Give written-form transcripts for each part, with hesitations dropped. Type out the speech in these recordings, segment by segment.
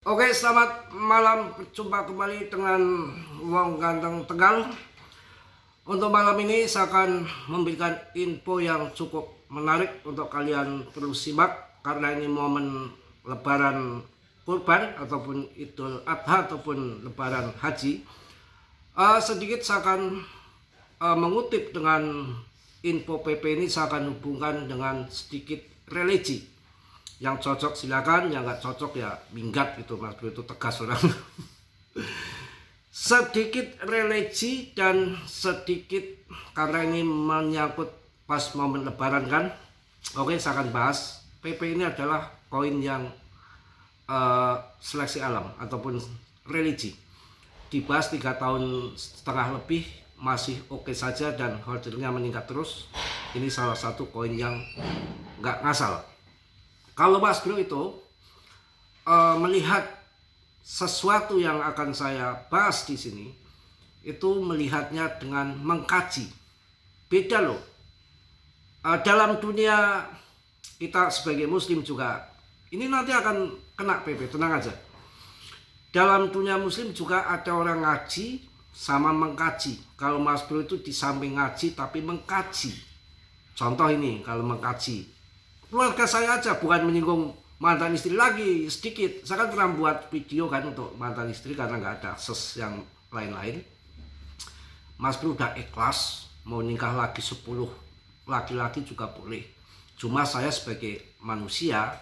Oke, selamat malam. Berjumpa kembali dengan Wong Ganteng Tegal. Untuk malam ini saya akan memberikan info yang cukup menarik untuk kalian perlu simak karena ini momen Lebaran Kurban ataupun Idul Adha ataupun Lebaran Haji. Sedikit saya akan mengutip dengan info PP ini, saya akan hubungkan dengan sedikit religi. Yang cocok silakan, yang nggak cocok ya minggat gitu, Mas Bro, itu tegas orang. Sedikit religi dan sedikit karena ini menyangkut pas momen lebaran kan. Oke, saya akan bahas. PP ini adalah koin yang seleksi alam ataupun religi. Dibahas 3 tahun setengah lebih masih oke saja dan holdernya meningkat terus. Ini salah satu koin yang nggak ngasal. Kalau Mas Bro itu melihat sesuatu yang akan saya bahas di sini, itu melihatnya dengan mengkaji. Beda loh. Dalam dunia kita sebagai Muslim juga, ini nanti akan kena PP, tenang aja. Dalam dunia Muslim juga ada orang ngaji sama mengkaji. Kalau Mas Bro itu di samping ngaji tapi mengkaji. Contoh ini, kalau mengkaji. Keluarga saya aja, bukan menyinggung mantan istri lagi, sedikit. Saya kan pernah buat video kan untuk mantan istri karena nggak ada akses yang lain-lain. Mas Bro udah ikhlas, mau nikah lagi 10 laki-laki juga boleh. Cuma saya sebagai manusia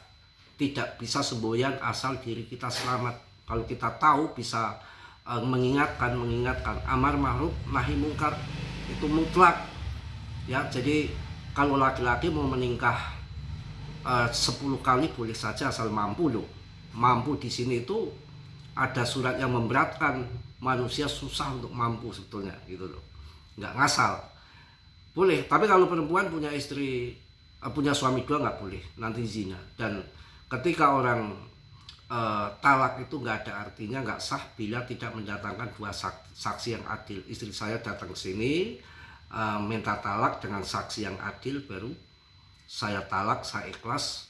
tidak bisa semboyan asal diri kita selamat. Kalau kita tahu bisa mengingatkan amar ma'ruf nahi mungkar itu mutlak. Ya, jadi kalau laki-laki mau menikah 10 kali boleh saja asal mampu loh. Mampu di sini itu ada surat yang memberatkan, manusia susah untuk mampu sebetulnya gitu loh. Nggak ngasal. Boleh, tapi kalau perempuan punya istri, punya suami 2 nggak boleh, nanti zina. Dan ketika orang talak itu nggak ada artinya, nggak sah bila tidak mendatangkan 2 saksi yang adil. Istri saya datang ke sini minta talak dengan saksi yang adil, baru saya talak, saya ikhlas,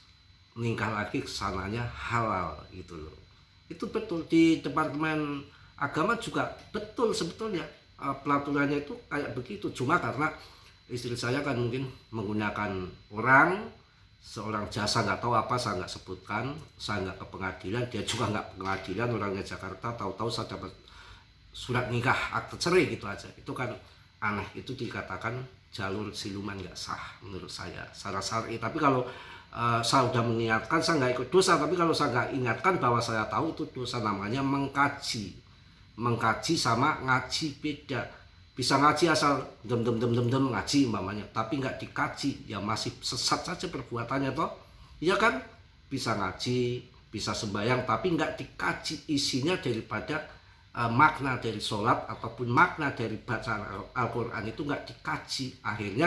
nikah lagi kesananya halal gitu loh. Itu betul, di Departemen Agama juga betul sebetulnya pelaturannya itu kayak begitu. Cuma karena istri saya kan mungkin menggunakan seorang jasa, nggak tahu apa, saya nggak sebutkan, saya nggak ke pengadilan, dia juga nggak ke pengadilan, orangnya Jakarta, tahu-tahu saya dapat surat nikah, akte cerai gitu aja. Itu kan aneh, itu dikatakan jalur siluman, nggak sah menurut saya secara syar'i. Tapi kalau saya udah mengingatkan, saya nggak ikut dosa. Tapi kalau saya nggak ingatkan bahwa saya tahu itu dosa, namanya mengkaji sama ngaji beda. Bisa ngaji asal dem ngaji umpamanya, tapi nggak dikaji ya masih sesat saja perbuatannya toh, iya kan? Bisa ngaji, bisa sembahyang, tapi nggak dikaji isinya daripada makna dari sholat ataupun makna dari bacaan Al-Quran itu nggak dikaji. Akhirnya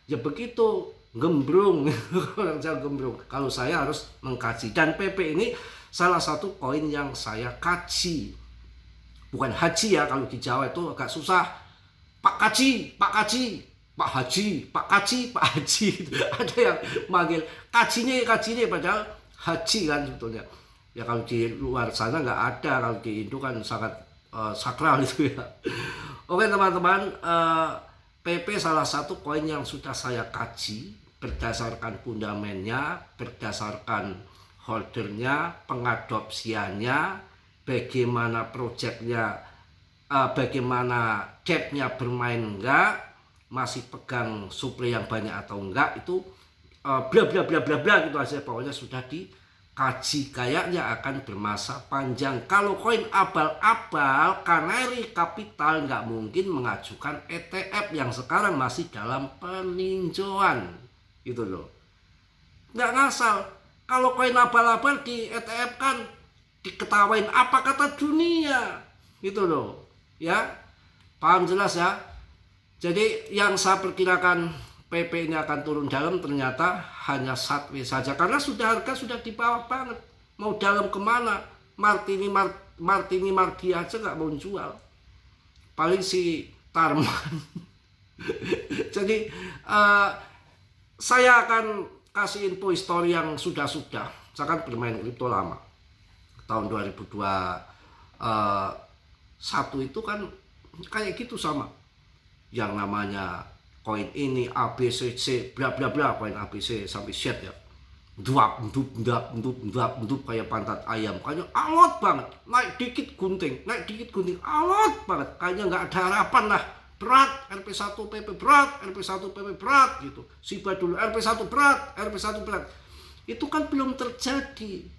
ya begitu, gembrung. Orang Jawa gembrung. Kalau saya harus mengkaji, dan PP ini salah satu koin yang saya kaji, bukan haji ya. Kalau di Jawa itu agak susah, Pak Kaji, Pak Kaji, Pak Haji, Pak Kaji, Pak Haji. Ada yang manggil kajinya padahal haji kan sebetulnya. Ya kalau di luar sana nggak ada, kalau di Indo kan sangat sakral itu ya. Oke teman-teman, PP salah satu koin yang sudah saya kaji berdasarkan fundamennya, berdasarkan holdernya, pengadopsiannya, bagaimana proyeknya, bagaimana depthnya bermain enggak, masih pegang suplai yang banyak atau enggak, itu bla bla bla bla bla gitu aja. Pokoknya sudah dikaji, kayaknya akan bermasa panjang. Kalau koin abal-abal, Canary Capital nggak mungkin mengajukan ETF yang sekarang masih dalam peninjauan gitu loh. Nggak ngasal. Kalau koin abal-abal di ETF kan diketawain apa kata dunia gitu loh ya. Paham jelas ya. Jadi yang saya perkirakan PP ini akan turun dalam, ternyata hanya Satwe saja, karena harga sudah di bawah banget. Mau dalam kemana? Martini Mardi aja nggak mau jual, paling si Tarman. Jadi saya akan kasih info histori yang sudah. Saya kan bermain kripto lama. tahun 2021 itu kan kayak gitu sama. Yang namanya koin ini A B C C bla bla bla, koin A B C sampai Z ya. Duap dup kayak pantat ayam, kayaknya alot banget, naik dikit gunting, alot banget, kayaknya nggak ada harapan lah. Berat, RP1 PP berat, RP1 PP berat gitu. Siba dulu RP1 berat, RP1 berat. Itu kan belum terjadi.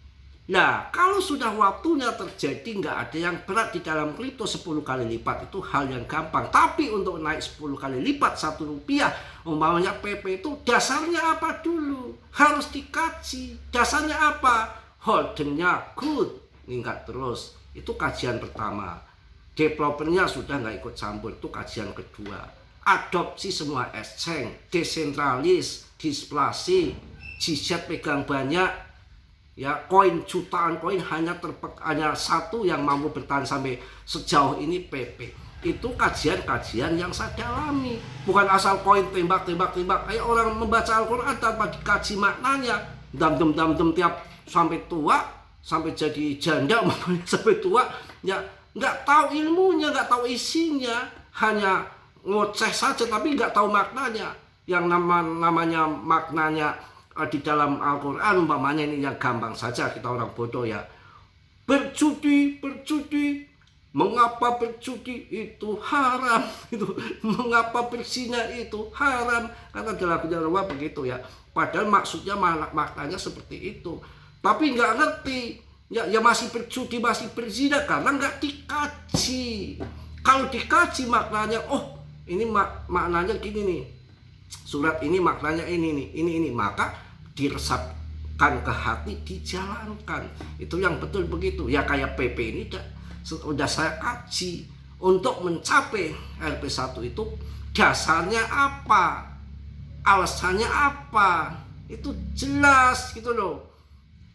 Nah, kalau sudah waktunya terjadi, nggak ada yang berat di dalam kripto 10 kali lipat, itu hal yang gampang. Tapi untuk naik 10 kali lipat Rp1, umpamanya PP itu dasarnya apa dulu? Harus dikaji. Dasarnya apa? Holdingnya good, meningkat terus. Itu kajian pertama. Developernya sudah nggak ikut campur, itu kajian kedua. Adopsi semua exchange, desentralis, displasi, GZ pegang banyak. Ya, koin jutaan koin hanya satu yang mampu bertahan sampai sejauh ini PP. Itu kajian-kajian yang saya dalami, bukan asal koin tembak kayak orang membaca Al-Quran tanpa dikaji maknanya. Dam tiap sampai tua, sampai jadi janda sampai tua, ya nggak tahu ilmunya, nggak tahu isinya, hanya ngoceh saja tapi nggak tahu maknanya. Yang namanya maknanya di dalam Al-Quran, umpamanya ini yang gampang saja, kita orang bodoh ya. Berjudi, mengapa berjudi itu haram? Itu mengapa berzina itu haram? Karena dalam lagunya Allah begitu ya. Padahal maksudnya maknanya seperti itu. Tapi nggak ngerti. Ya masih berjudi, masih berzina karena nggak dikaji. Kalau dikaji maknanya, oh ini maknanya gini nih. Surat ini maknanya ini, maka diresapkan ke hati, dijalankan. Itu yang betul begitu. Ya kayak PP ini udah saya kaji. Untuk mencapai RP1 itu dasarnya apa, alasannya apa, itu jelas gitu loh.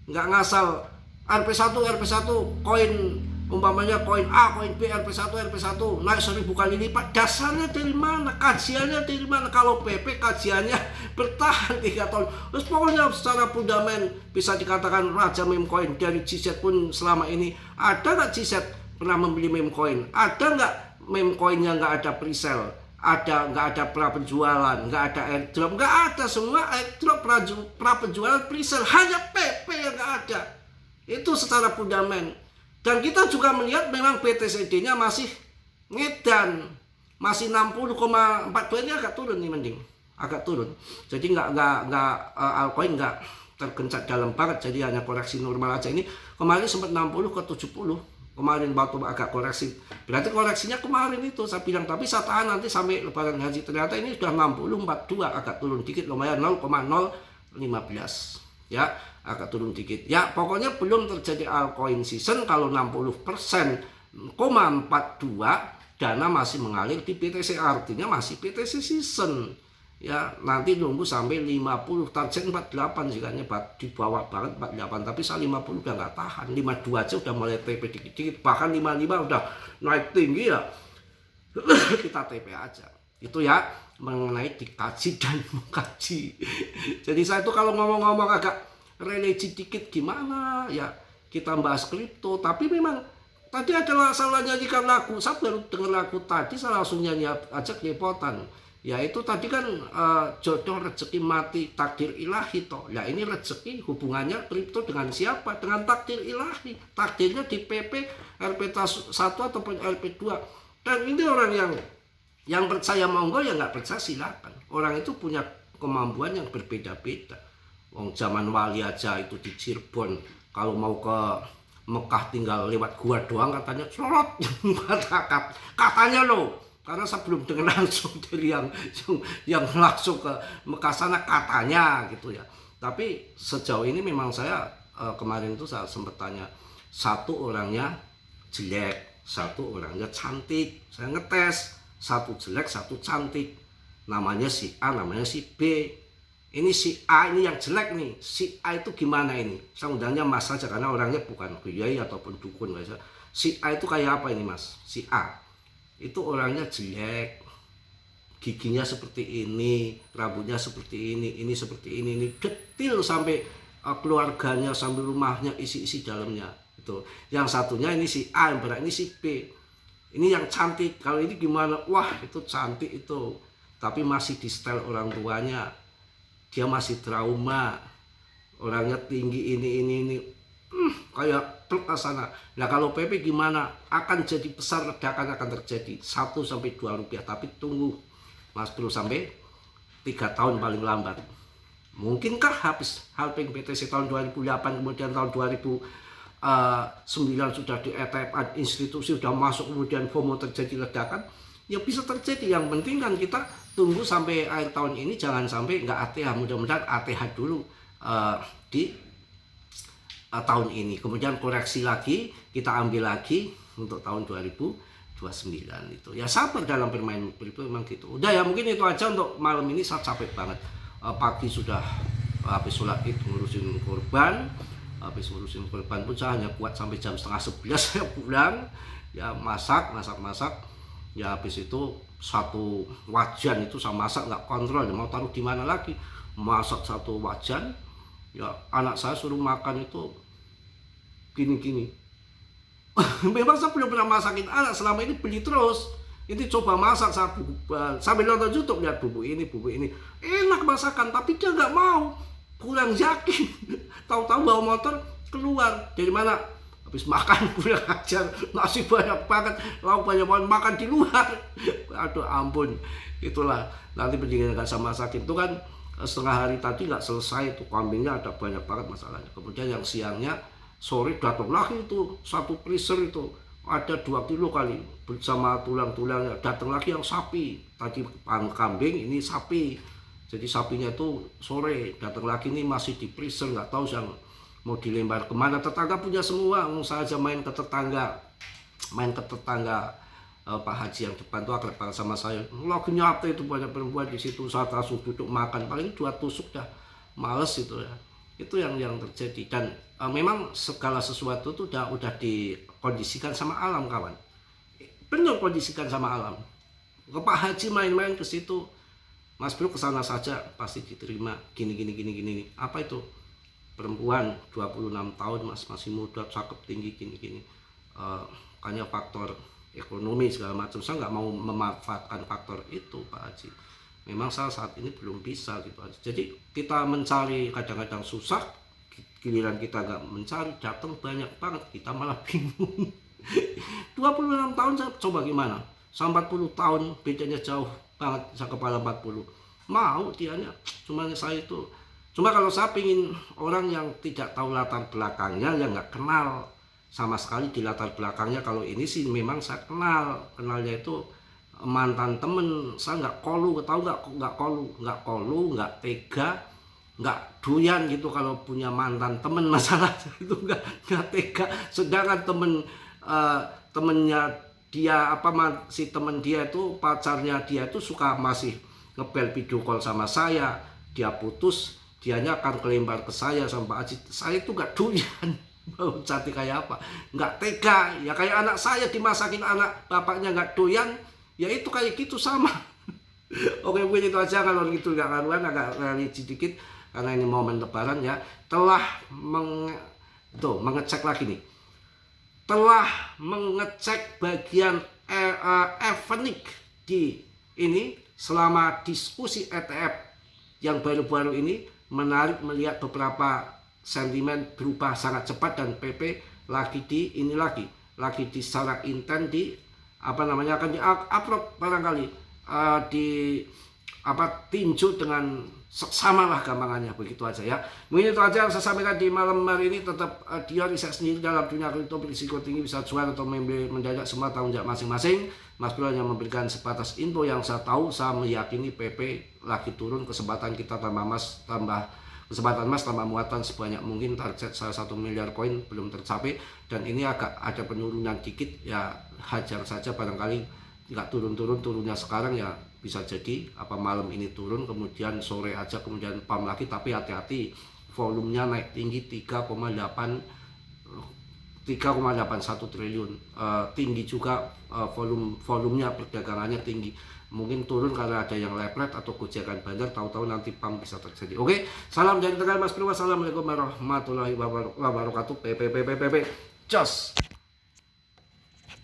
Nggak ngasal RP1 koin, umpamanya koin A, koin B, RP1 naik 1000 kali lipat. Dasarnya dari mana? Kajiannya dari mana? Kalau PP kajiannya bertahan 3 tahun. Terus pokoknya secara fundament bisa dikatakan raja meme coin. Dari GZ pun selama ini ada nggak GZ pernah membeli meme coin? Ada nggak meme coinnya nggak ada presale? Nggak ada pra penjualan, nggak ada airdrop, nggak ada. Semua airdrop, pra penjualan, presale, hanya PP yang nggak ada. Itu secara fundament. Dan kita juga melihat memang BTCD-nya masih ngedan, masih 60,42, ini agak turun nih, mending agak turun. Jadi altcoin nggak tergencet dalam banget, jadi hanya koreksi normal aja. Ini kemarin sempat 60 ke 70, kemarin waktu agak koreksi. Berarti koreksinya kemarin itu saya bilang, tapi saya tahan nanti sampai lebaran haji. Ternyata ini sudah 60,42, agak turun dikit, lumayan 0,015 ya, agak turun dikit. Ya pokoknya belum terjadi altcoin season kalau 60%,42 dana masih mengalir di BTC, artinya masih BTC season. Ya nanti nunggu sampai 50, target 48 jikanya di bawah banget 48, tapi saya 50 udah nggak tahan, 52 aja udah mulai TP dikit-dikit, bahkan 55 udah naik tinggi ya. Kita TP aja. Itu ya mengenai dikaji dan mengkaji. Jadi saya itu kalau ngomong-ngomong agak religi dikit gimana ya, kita bahas kripto, tapi memang tadi adalah salah nyanyikan lagu. Saya baru dengar lagu tadi, saya langsung nyanyi aja kerepotan. Ya itu tadi kan jodoh, rezeki, mati, takdir ilahi toh. Ya ini rezeki hubungannya kripto dengan siapa? Dengan takdir ilahi. Takdirnya di PP RP1 ataupun RP2. Dan ini orang yang percaya monggo, yang nggak percaya silakan. Orang itu punya kemampuan yang berbeda-beda. Wong zaman wali aja itu di Cirebon, kalau mau ke Mekah tinggal lewat gua doang katanya sorot katanya loh. Karena saya belum dengar langsung dari yang langsung ke Mekah sana katanya gitu ya. Tapi sejauh ini memang saya kemarin itu saya sempat tanya, satu orangnya jelek, satu orangnya cantik. Saya ngetes, satu jelek, satu cantik. Namanya si A, namanya si B. Ini si A ini yang jelek nih. Si A itu gimana ini? Saya undangnya Mas saja karena orangnya bukan kiai ataupun dukun. Si A itu kayak apa ini Mas? Si A itu orangnya jelek, giginya seperti ini, rambutnya seperti ini seperti ini, detail sampai keluarganya, sampai rumahnya, isi-isi dalamnya. Itu. Yang satunya ini si A, yang berat ini si B. Ini yang cantik. Kalau ini gimana? Wah, itu cantik itu. Tapi masih di setel orang tuanya. Dia masih trauma. Orangnya tinggi ini. Kayak truk ke sana. Nah, kalau PP gimana? Akan jadi besar, ledakan akan terjadi 1 sampai 2 rupiah. Tapi tunggu Mas Bro sampai 3 tahun paling lambat. Mungkinkah habis halving BTC tahun 2008 kemudian tahun 2009 sudah di ETF institusi sudah masuk kemudian FOMO terjadi ledakan? Ya bisa terjadi. Yang penting kan kita tunggu sampai akhir tahun ini, jangan sampai nggak ATH. Mudah-mudahan ATH dulu di tahun ini. Kemudian koreksi lagi, kita ambil lagi untuk tahun 2029 itu. Ya sabar dalam bermain kripto memang gitu. Udah ya, mungkin itu aja untuk malam ini. Saya capek banget. Pagi sudah habis sholat id ngurusin korban. Habis ngurusin korban pun saya hanya kuat sampai jam 10:30 saya pulang. Ya masak. Ya habis itu 1 wajan itu saya masak nggak kontrol. Mau taruh di mana lagi? Masak 1 wajan. Ya anak saya suruh makan itu gini. Memang saya belum pernah masakin anak, selama ini beli terus. Ini coba masak sambil nonton YouTube, lihat bumbu ini enak masakan, tapi dia nggak mau, kurang yakin. Tahu-tahu bawa motor keluar dari mana? Habis makan kurang ajar, nasi banyak banget, lauk banyak banget, makan di luar. Aduh ampun, itulah nanti penjaga nggak sama masakin itu kan. Setengah hari tadi nggak selesai itu, kambingnya ada banyak banget masalahnya. Kemudian yang siangnya sore datang lagi itu 1 freezer itu ada 2 kilo kali bersama tulang-tulangnya. Datang lagi yang sapi, tadi kambing, ini sapi. Jadi sapinya itu sore datang lagi, ini masih di freezer, nggak tahu yang mau dilempar kemana. Tetangga punya semua. Saya aja main ke tetangga Pak Haji yang depan tuh akrab banget sama saya. Lagi nyata itu banyak perempuan di situ. Saya langsung duduk makan, paling 2 tusuk dah, males itu ya. Itu yang terjadi. Dan memang segala sesuatu itu udah dikondisikan sama alam, kawan. Benar kondisikan sama alam. Ke Pak Haji main-main ke situ, Mas Bro kesana saja pasti diterima. Gini. Apa itu? Perempuan 26 tahun Mas, masih muda, cakep, tinggi, gini. Hanya faktor ekonomi segala macam. Saya nggak mau memanfaatkan faktor itu, Pak Haji. Memang saat ini belum bisa gitu aja. Jadi kita mencari kadang-kadang susah, giliran kita nggak mencari datang banyak banget, kita malah bingung. 26 tahun saya coba gimana? Sama 40 tahun bedanya jauh banget, saya kepala 40. Mau dianya, cuma kalau saya pingin orang yang tidak tahu latar belakangnya, yang nggak kenal sama sekali di latar belakangnya. Kalau ini sih memang saya kenalnya itu mantan temen. Saya nggak tega, nggak doyan gitu kalau punya mantan temen. Masalah itu nggak tega. Sedangkan temennya dia si temen dia itu, pacarnya dia itu suka masih ngebel video call sama saya. Dia putus, dianya akan kelempar ke saya sama Pak Haji. Saya itu nggak doyan. Mau cantik kayak apa, nggak tega. Ya kayak anak saya dimasakin anak bapaknya nggak doyan, ya itu kayak gitu sama. Oke, mungkin itu aja. Kalau gitu nggak karuan, agak religi dikit karena ini momen lebaran ya. Telah mengecek lagi nih, telah mengecek bagian Evonik di ini selama diskusi ETF yang baru-baru ini. Menarik melihat beberapa sentimen berubah sangat cepat, dan PP lagi di secara intens akan di-upload barangkali tinju dengan samalah gampangannya, begitu aja ya. Mungkin itu aja yang saya sampaikan di malam hari ini. Tetap dia riset sendiri dalam dunia kripto, berisiko tinggi, bisa jual atau mendadak, semua tanggung jawab masing-masing. Mas Bro hanya memberikan sebatas info yang saya tahu. Saya meyakini PP lagi turun, kesempatan kita kesempatan Mas tambah muatan sebanyak mungkin. Target saya 1 miliar koin belum tercapai, dan ini agak ada penurunan dikit ya, hajar saja. Barangkali nggak turunnya sekarang ya, bisa jadi malam ini turun, kemudian sore aja kemudian pump lagi. Tapi hati-hati, volumenya naik tinggi 3,81 triliun. Tinggi juga volumenya, perdagangannya tinggi. Mungkin turun karena ada yang leplet atau gojekan bandar, tahu-tahu nanti pump bisa terjadi. Oke, salam dari Tegal Mas Bro. Wassalamualaikum warahmatullahi wabarakatuh. PP. Jos.